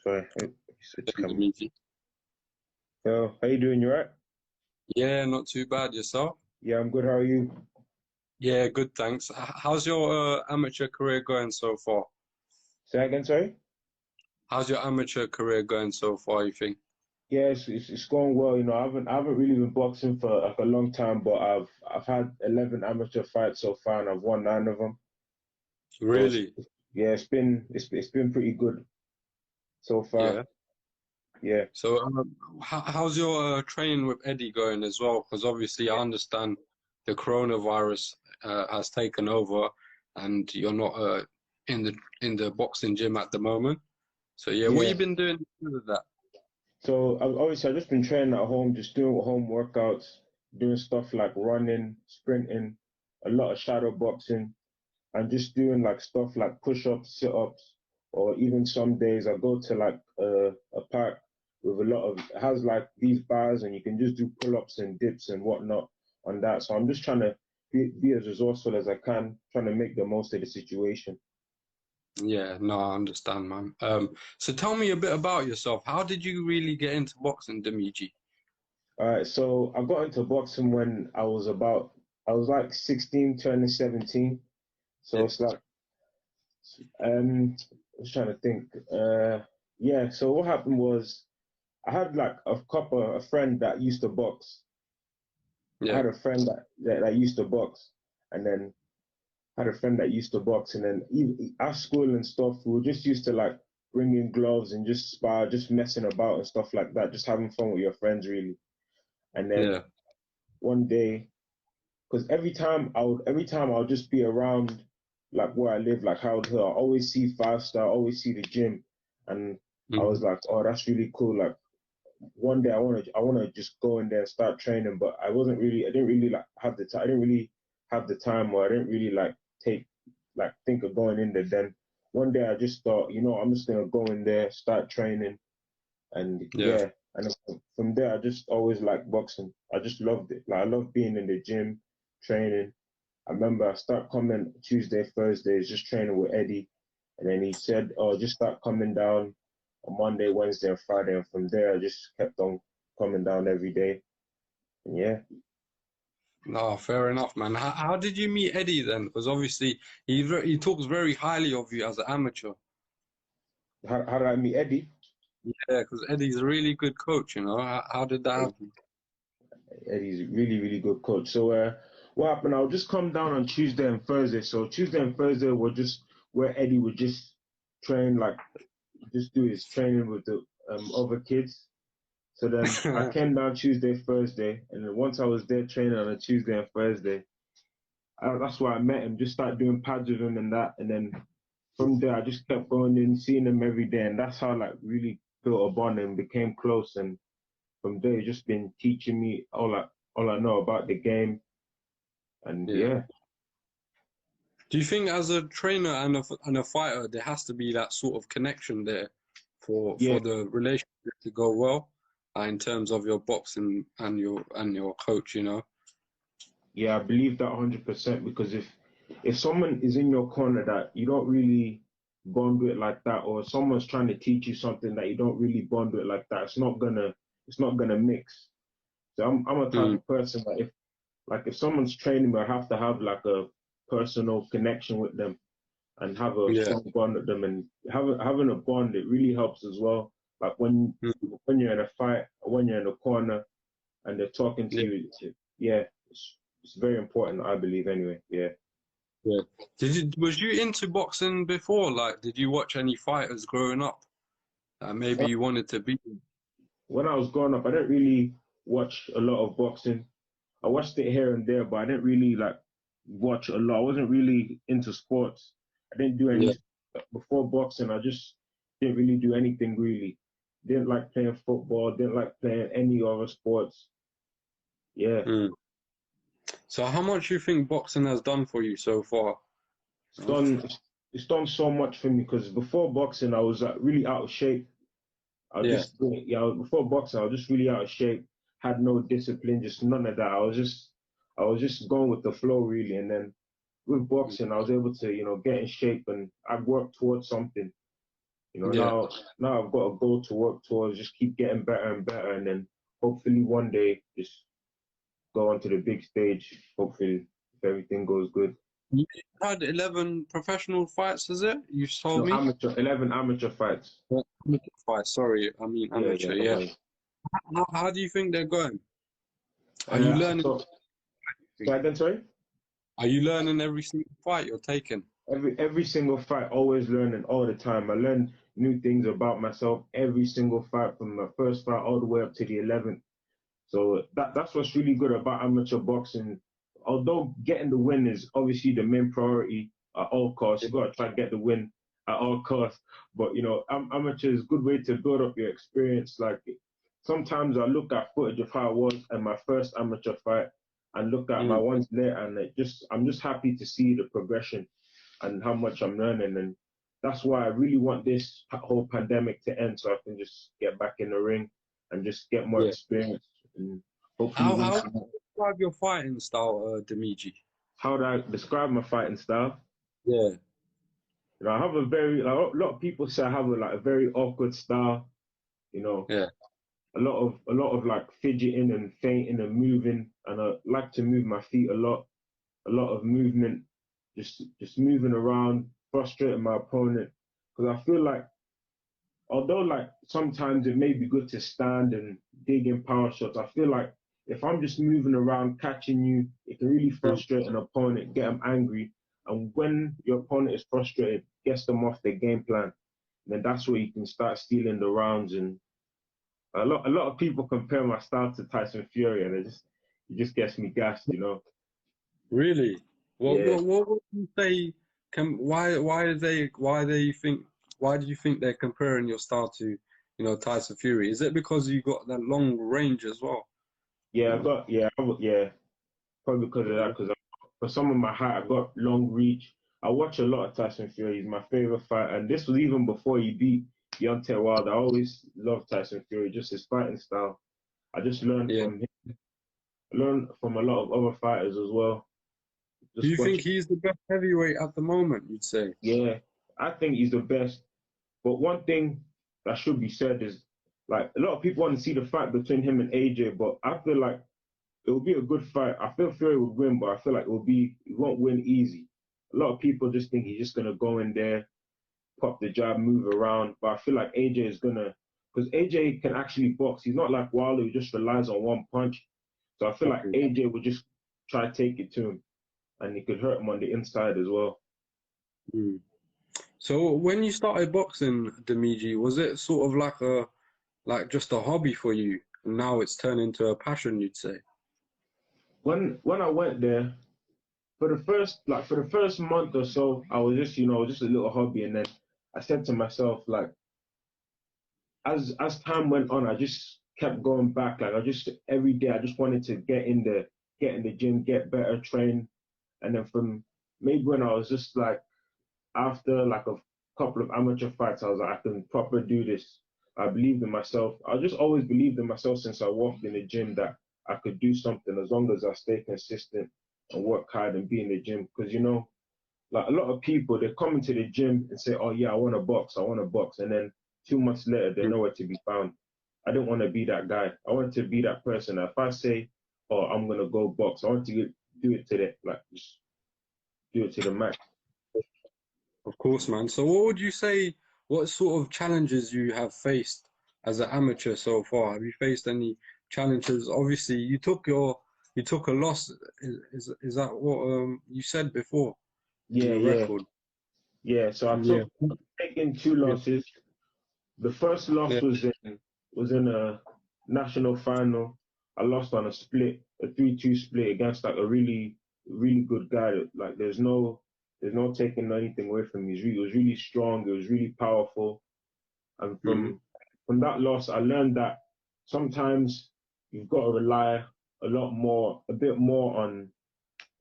Sorry, switch camera. Dimeji. Yo, how you doing? You right? Yeah, not too bad. Yourself? Yeah, I'm good. How are you? Yeah, good, thanks. How's your amateur career going so far? Say again, sorry? How's your amateur career going so far, you think? Yeah, it's going well. I haven't really been boxing for like a long time, but I've had 11 amateur fights so far, and I've won nine of them. So Really? yeah, it's been pretty good so far. Yeah. Yeah, So, how's your training with Eddie going as well? Because obviously, I understand the coronavirus has taken over, and you're not in the boxing gym at the moment. So, yeah, what you yeah. been doing with that? So obviously I've just been training at home, just doing home workouts, doing stuff like running, sprinting, a lot of shadow boxing, and just doing like stuff like push-ups, sit-ups, or even some days I go to like a park with a lot of it has like these bars and you can just do pull-ups and dips and whatnot on that. So I'm just trying to be as resourceful as I can, trying to make the most of the situation. Yeah, no, I understand, man. So tell me a bit about yourself. How did you really get into boxing, Dimeji? All right, so I got into boxing when I was like 16, turning 17. So Yeah. it's like I was trying to think. Yeah, so what happened was I had like a friend that used to box. I Yeah. had a friend that used to box, and then had a friend that used to box, and then even at school and stuff, we were just used to like bringing gloves and just spar, just messing about and stuff like that, just having fun with your friends, really. And then Yeah. one day, because every time I would just be around like where I live, like Howard Hill, I always see Five Star, always see the gym, and I was Mhm. like, oh, that's really cool. Like one day I want to just go in there and start training, but I didn't really like have the time. I didn't really have the time, or I didn't really like take like think of going in there. Then one day I just thought, I'm just gonna go in there, start training, and Yeah. yeah, and from there I just always liked boxing. I just loved it. Like I love being in the gym, training. I remember I start coming Tuesday, Thursdays, just training with Eddie, and then he said, "Oh, just start coming down on Monday, Wednesday, and Friday." And from there, I just kept on coming down every day. And yeah, No, fair enough, man. How did you meet Eddie then? Because obviously he talks very highly of you as an amateur. how did I meet Eddie? Yeah, because Eddie's a really good coach, you know. How did that happen? Eddie's a really, really good coach. So what happened? I'll just come down on Tuesday and Thursday. So Tuesday and Thursday were just where Eddie would just train, like just do his training with the other kids. So then I came down Tuesday, Thursday, and then once I was there training on a Tuesday and Thursday, that's where I met him. Just started doing pads with him and that, and then from there I just kept going in, seeing him every day, and that's how like really built a bond and became close. And from there, he's just been teaching me all I know about the game, and Yeah. yeah, Do you think as a trainer and a fighter, there has to be that sort of connection there yeah, for the relationship to go well, in terms of your boxing and your coach, you know? yeah, I believe that 100% because if someone is in your corner that you don't really bond with like that, or someone's trying to teach you something that you don't really bond with like that, it's not gonna mix. So I'm a type Mm, of person that if someone's training me, I have to have like a personal connection with them and have a yeah. strong bond with them. And having a bond, it really helps as well. Like Mm, when you're in a fight, or when you're in a corner and they're talking to yeah. you, yeah, it's very important, I believe. Anyway, yeah. Yeah. Was you into boxing before? Like, did you watch any fighters growing up? Maybe you wanted to be. When I was growing up, I didn't really watch a lot of boxing. I watched it here and there, but I didn't really like watch a lot. I wasn't really into sports. I didn't do any Yeah. before boxing. I just didn't really do anything really. Didn't like playing football. Didn't like playing any other sports. Yeah, Mm. So how much you think boxing has done for you so far? it's done. It's done so much for me because before boxing, I was like really out of shape. I Yeah. just yeah. Before boxing, I was just really out of shape. Had no discipline, just none of that. I was just going with the flow really, and then with boxing, I was able to, get in shape and I worked towards something. You know, Yeah. now I've got a goal to work towards, just keep getting better and better, and then hopefully one day just go onto the big stage. Hopefully, if everything goes good. You had 11 professional fights, is it? You told No, me? 11 amateur fights. Amateur fights, sorry. I mean Yeah, amateur, no yeah. worries. How do you think they're going? Are you learning? So again, sorry? Are you learning every single fight you're taking? Every single fight, always learning all the time. I learn new things about myself every single fight, from my first fight all the way up to the 11th. So that's what's really good about amateur boxing. Although getting the win is obviously the main priority at all costs, you got to try to get the win at all costs. But you know, amateur is a good way to build up your experience. Like sometimes I look at footage of how I was in my first amateur fight and look at my Mm. ones later, and I'm just happy to see the progression and how much I'm learning. And that's why I really want this whole pandemic to end so I can just get back in the ring and just get more Yeah. experience and hopefully win How some do more. you describe your fighting style, Dimeji? How do I describe my fighting style? Yeah. You know, I have a very, like, a lot of people say I have a very awkward style. You know, Yeah. a lot of like fidgeting and fainting and moving, and I like to move my feet a lot of movement, just moving around, frustrating my opponent. Because I feel like although like sometimes it may be good to stand and dig in power shots, I feel like if I'm just moving around catching you, it can really Mm. frustrate an opponent, get them angry. And when your opponent is frustrated, gets them off their game plan, then that's where you can start stealing the rounds. And a lot of people compare my style to Tyson Fury, and it just gets me gassed, you know. Really? Yeah. What would you say? Why do you think they're comparing your style to, Tyson Fury? Is it because you got that long range as well? Yeah, probably because of that. Because for some of my height, I got long reach. I watch a lot of Tyson Fury. He's my favorite fighter, and this was even before he beat Deontay Wilder. I always loved Tyson Fury, just his fighting style. I just learned Yeah. from him, learned from a lot of other fighters as well. Do you Just think watch. he's the best heavyweight at the moment, you'd say? Yeah, I think he's the best. But one thing that should be said is, like, a lot of people want to see the fight between him and AJ, but I feel like it will be a good fight. I feel Fury would win, but I feel like he won't win easy. A lot of people just think he's just gonna go in there, pop the jab, move around. But I feel like AJ is gonna, because AJ can actually box. He's not like Wilder who just relies on one punch. So I feel like Okay. AJ would just try to take it to him, and he could hurt him on the inside as well. Mm. So when you started boxing, Dimeji, was it sort of like just a hobby for you, and now it's turned into a passion, you'd say? When I went there, for the first month or so, I was just just a little hobby, and then I said to myself like, as time went on, I just kept going back. Like I just every day, I just wanted to get in the gym, get better, train, and then from maybe when I was just like after like a couple of amateur fights, I was like, I can proper do this. I believed in myself. I just always believed in myself since I walked in the gym that I could do something as long as I stay consistent and work hard and be in the gym. Because like a lot of people, they come into the gym and say, "Oh yeah, I want to box," and then 2 months later, they're Mm. nowhere to be found. I didn't want to be that guy. I wanted to be that person. If I say, "Oh, I'm gonna go box," I want to do it to the just do it to the max. Of course, man. So what would you say, what sort of challenges you have faced as an amateur so far? Have you faced any challenges? Obviously, you took a loss. Is that what you said before in Yeah, your yeah, record? yeah. So Yeah. I've taken two Yeah. losses. The first loss Yeah. was in a national final. I lost on a split, a 3-2 split against like a really good guy. Like there's no taking anything away from him. It was really strong. It was really powerful. And Hmm. from that loss, I learned that sometimes you've got to rely a bit more on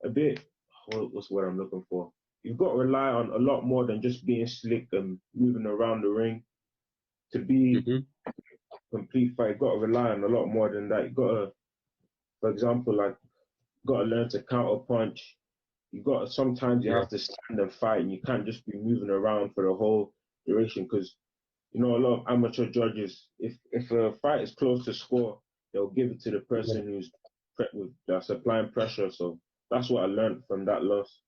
a bit. What's what I'm looking for? You've got to rely on a lot more than just being slick and moving around the ring to be Hmm. complete fight. You got to rely on a lot more than that. You got to, for example, like got to learn to counter punch. You got sometimes you Yeah. have to stand and fight, and you can't just be moving around for the whole duration because you know, a lot of amateur judges, if a fight is close to score, they'll give it to the person who's that's applying pressure. So that's what I learned from that loss.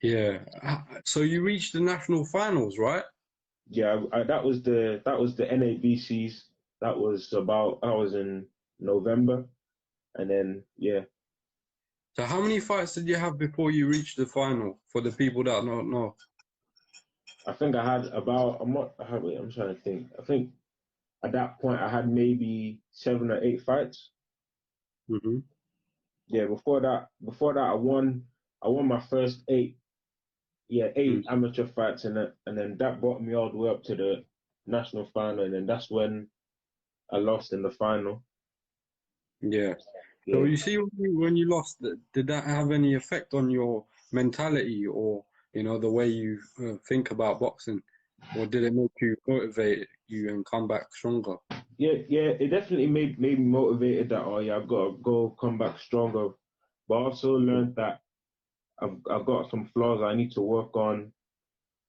Yeah. So you reached the national finals, right? Yeah, that was the NABCs. That was in November, and then yeah, So how many fights did you have before you reached the final? For the people that don't know. I think I had about I'm not I had, wait, I'm trying to think. I think at that point I had maybe 7 or 8 fights. Hmm. Yeah, before that I won my first eight, yeah, Mm. 8 amateur fights, and then that brought me all the way up to the national final, and then that's when I lost in the final. Yeah. So Yeah. you see, when you lost, did that have any effect on your mentality or, the way you think about boxing? Or did it make you motivate you and come back stronger? Yeah, it definitely made me motivated that, oh yeah, I've got to go come back stronger. But I also learned that I've got some flaws I need to work on.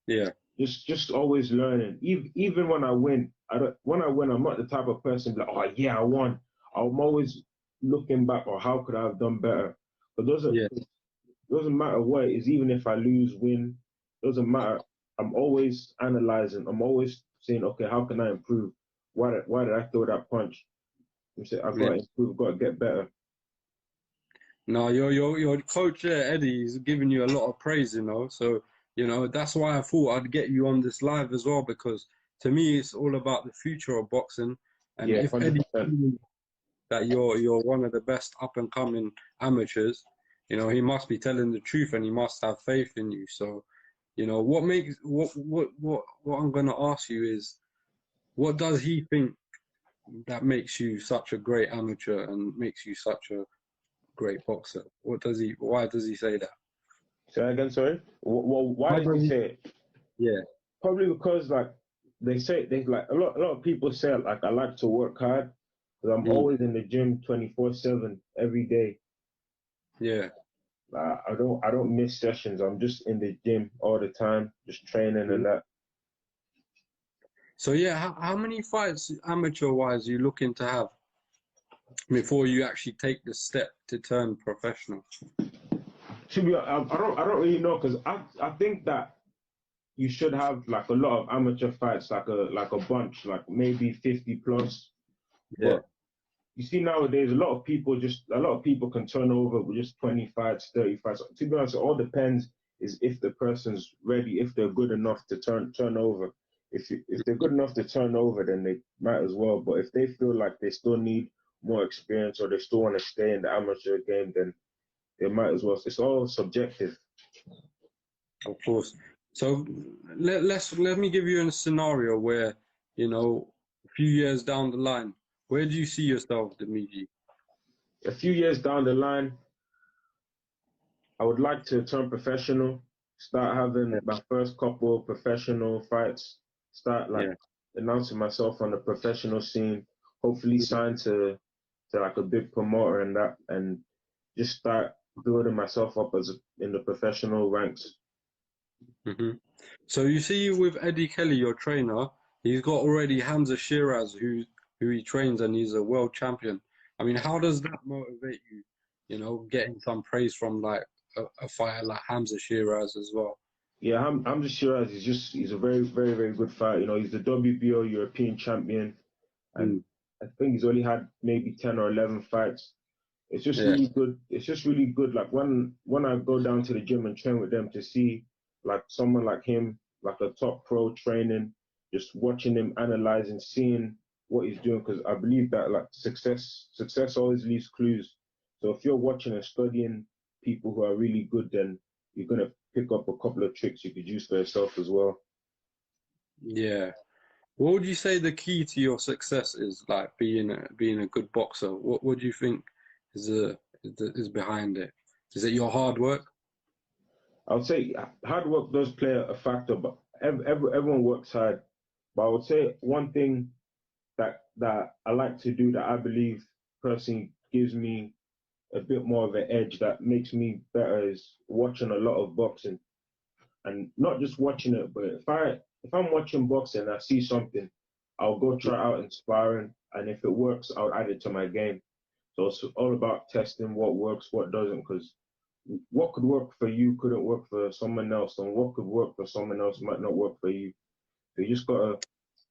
Yeah. Just always learning. Even when I win, I'm not the type of person like, oh yeah, I won. I'm always looking back, or how could I have done better? But Yeah. doesn't matter what it is, even if I lose, win, doesn't matter. I'm always analyzing. I'm always saying, okay, how can I improve? Why did I throw that punch? I'm saying I've got Yeah. to improve, got to get better. No, your coach Eddie is giving you a lot of praise. So that's why I thought I'd get you on this live as well, because to me it's all about the future of boxing. And Yeah, if Eddie 100%. that you're one of the best up and coming amateurs, he must be telling the truth and he must have faith in you. So, what I'm gonna ask you is, what does he think that makes you such a great amateur and makes you such a great boxer? Why does he say that? Say that again, sorry. Why How does he does he, say it? yeah, Probably because like they like a lot of people say like I like to work hard because I'm mm, always in the gym 24/7 every day. yeah. I don't miss sessions. I'm just in the gym all the time, just training and Mhm. that. So yeah, how many fights amateur wise you looking to have before you actually take the step to turn professional? To be I don't really know because I think that you should have like a lot of amateur fights, like a bunch, like maybe 50 plus. Yeah. But you see nowadays, a lot of people can turn over with just 20 fights, 30 fights. To be honest, it all depends is if the person's ready, if they're good enough to turn over. If they're good enough to turn over, then they might as well. But if they feel like they still need more experience or they still want to stay in the amateur game, then they might as well. It's all subjective. Of course. So let me give you a scenario where, a few years down the line, where do you see yourself, Dimeji? A few years down the line, I would like to turn professional, start Yeah, having my first couple of professional fights, start like yeah. announcing myself on the professional scene, hopefully sign to like a big promoter and that, and just start building myself up in the professional ranks. Hmm. So you see with Eddie Kelly, your trainer, he's got already Hamza Shiraz, who he trains, and he's a world champion. I mean, how does that motivate you? Getting some praise from like a fighter like Hamza Shiraz as well. Yeah, I'm just sure he's a very, very, very good fighter. You know, he's the WBO European champion, and Mm, I think he's only had maybe 10 or 11 fights. It's just yeah. really good. It's just really good. Like when I go down to the gym and train with them to see like someone like him, like a top pro training, just watching him analyzing, seeing what he's doing. Because I believe that like success always leaves clues. So if you're watching and studying people who are really good, then you're gonna pick up a couple of tricks you could use for yourself as well. Yeah. What would you say the key to your success is, like being a good boxer? What do you think is is behind it? Is it your hard work? I would say hard work does play a factor, but everyone works hard. But I would say one thing that I like to do that I believe personally gives me a bit more of an edge that makes me better is watching a lot of boxing and not just watching it, but if I'm watching boxing and I see something, I'll go try out in sparring, and if it works, I'll add it to my game. So it's all about testing what works, what doesn't, because what could work for you couldn't work for someone else, and what could work for someone else might not work for you. So you just gotta.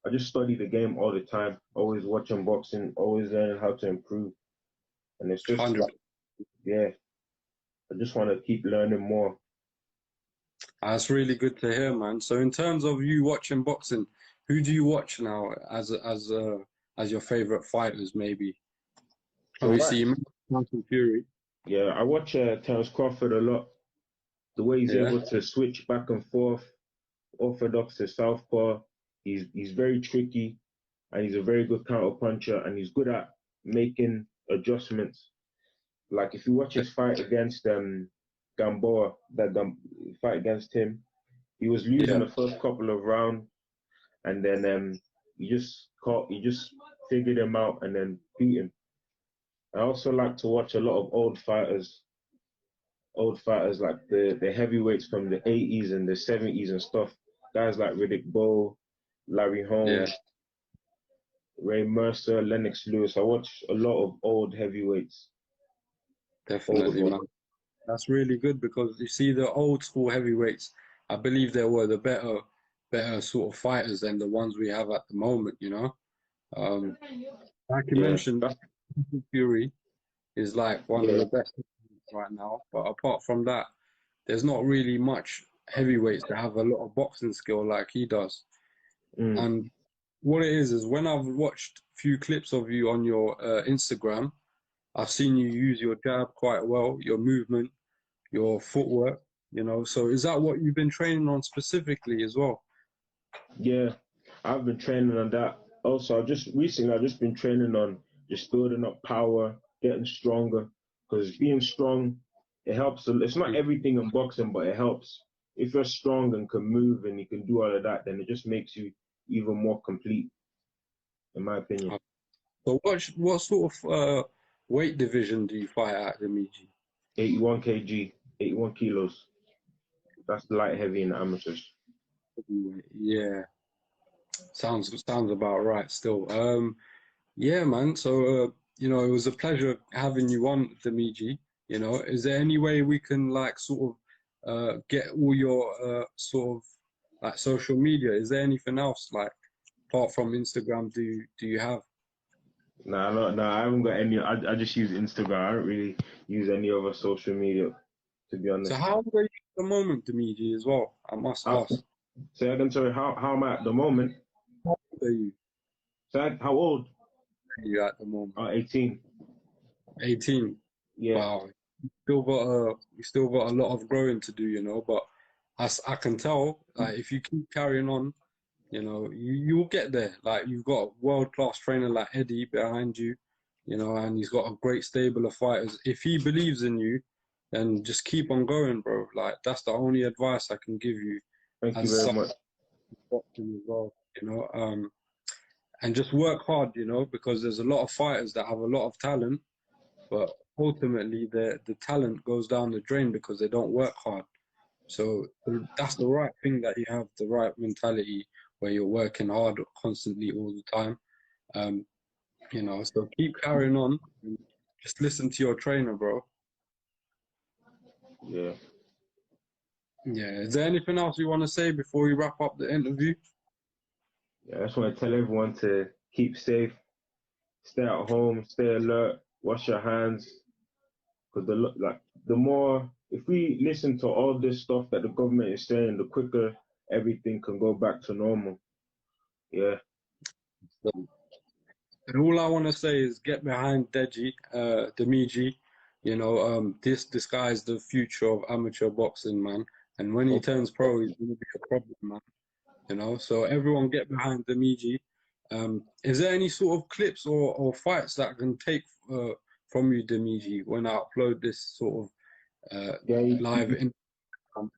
I just study the game all the time, always watching boxing, always learning how to improve, and it's just 100. like, yeah, I just want to keep learning more. That's really good to hear, man. So in terms of you watching boxing, who do you watch now as your favorite fighters? Maybe So obviously right, you mentioned Tyson Fury. yeah, I watch Terence Crawford a lot. The way he's Yeah, able to switch back and forth, orthodox to southpaw. He's very tricky, and he's a very good counter puncher, and he's good at making adjustments. Like if you watch his fight against Gamboa, fight against him, he was losing yeah, the first couple of rounds, and then he just figured him out and then beat him. I also like to watch a lot of old fighters like the heavyweights from the 80s and the 70s and stuff. Guys like Riddick Bowe, Larry yeah, Holmes, Ray Mercer, Lennox Lewis. I watch a lot of old heavyweights, old definitely, man. ones. That's really good because you see the old school heavyweights. I believe they were the better sort of fighters than the ones we have at the moment. You know, like you Yeah, mentioned, that's Fury is like one of yeah. the best right now. But apart from that, there's not really much heavyweights that have a lot of boxing skill like he does. Mm, And what it is when I've watched a few clips of you on your Instagram, I've seen you use your jab quite well, your movement, your footwork, you know. So is that what you've been training on specifically as well? yeah, I've been training on that. Also, I've just been training on just building up power, getting stronger. Because being strong, it helps. It's not everything in boxing, but it helps. If you're strong and can move and you can do all of that, then it just makes you even more complete, in my opinion. So what sort of weight division do you fight at, Dimeji? 81 kg, 81 kilos. That's light heavy in the amateurs. Yeah, sounds about right still. Yeah, man. So, you know, it was a pleasure having you on, Dimeji. You know, is there any way we can like sort of get all your sort of like social media? Is there anything else like apart from Instagram do you have? Nah, no, nah, I haven't got any. I just use Instagram. I don't really use any other social media, to be So honest. how old are you at the moment, Dimeji, as well? I must How, ask. say again, sorry, how am I at the moment? How old How old? are you at the moment? 18. 18. Yeah, Wow. You still got a lot of growing to do, you know, but as I can tell, like if you keep carrying on, you know, you'll get there. Like you've got a world-class trainer like Eddie behind you, you know, and he's got a great stable of fighters. If he believes in you, then just keep on going, bro. Like that's the only advice I can give you thank you as very such much. boxing as well, you know. And just work hard, you know, because there's a lot of fighters that have a lot of talent, but ultimately the talent goes down the drain because they don't work hard. So that's the right thing that you have the right mentality where you're working hard constantly all the time. Um, you know, so keep carrying on. And just listen to your trainer, bro. Yeah. Yeah. Is there anything else you want to say before we wrap up the interview? Yeah, I just want to tell everyone to keep safe, stay at home, stay alert, wash your hands. Because the more, if we listen to all this stuff that the government is saying, the quicker everything can go back to normal. Yeah, So, and all I want to say is get behind Dimeji. You know, this guy is the future of amateur boxing, man. And when he hope, turns pro, he's going to be a problem, man. You know, so everyone get behind Dimeji. Is there any sort of clips or fights that I can take from you, Dimeji, when I upload this sort of yeah. live in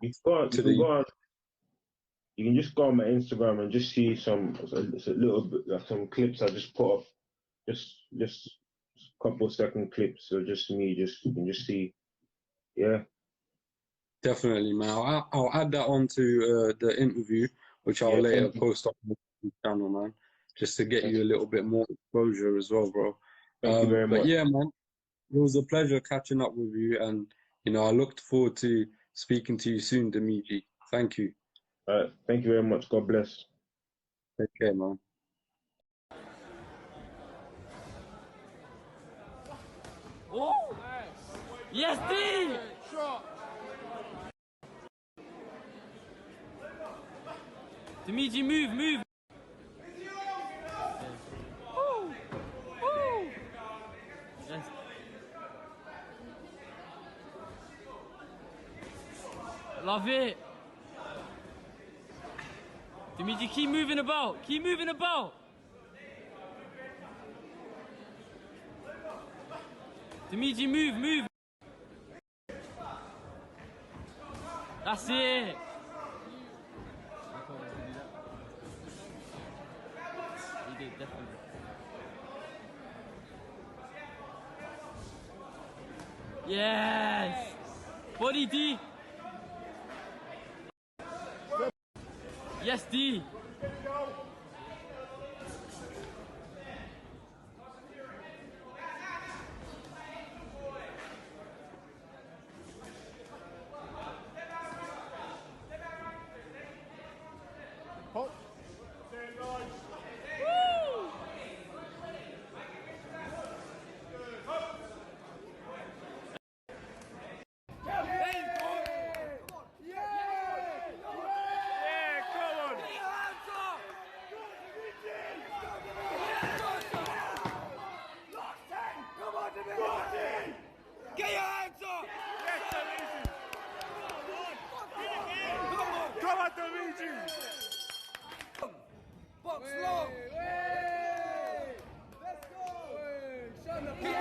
You to can the go on. You can just go on my Instagram and just see it's a little bit like some clips I just put up, just couple second clips. So just me, just you can just see. Yeah, definitely, man. I'll add that on to the interview. which I'll Yeah, later thank you. post on the channel, man, just to get Thank you a you. little bit more exposure as well, bro. Thank you very But much. yeah, man, it was a pleasure catching up with you, and I looked forward to speaking to you soon, Dimeji. Thank you. Thank you very much. God bless. Take care, man. Oh! Yes, D! Dimeji, move! Woo! Woo! Yes. Love it! Dimeji, keep moving about! Keep moving about! Dimeji, move! That's it! He did, definitely. Yes! Body D! Yes, D! Get your hands up! Yes, Dimeji! Come on, Dimeji! Box long! Let's go!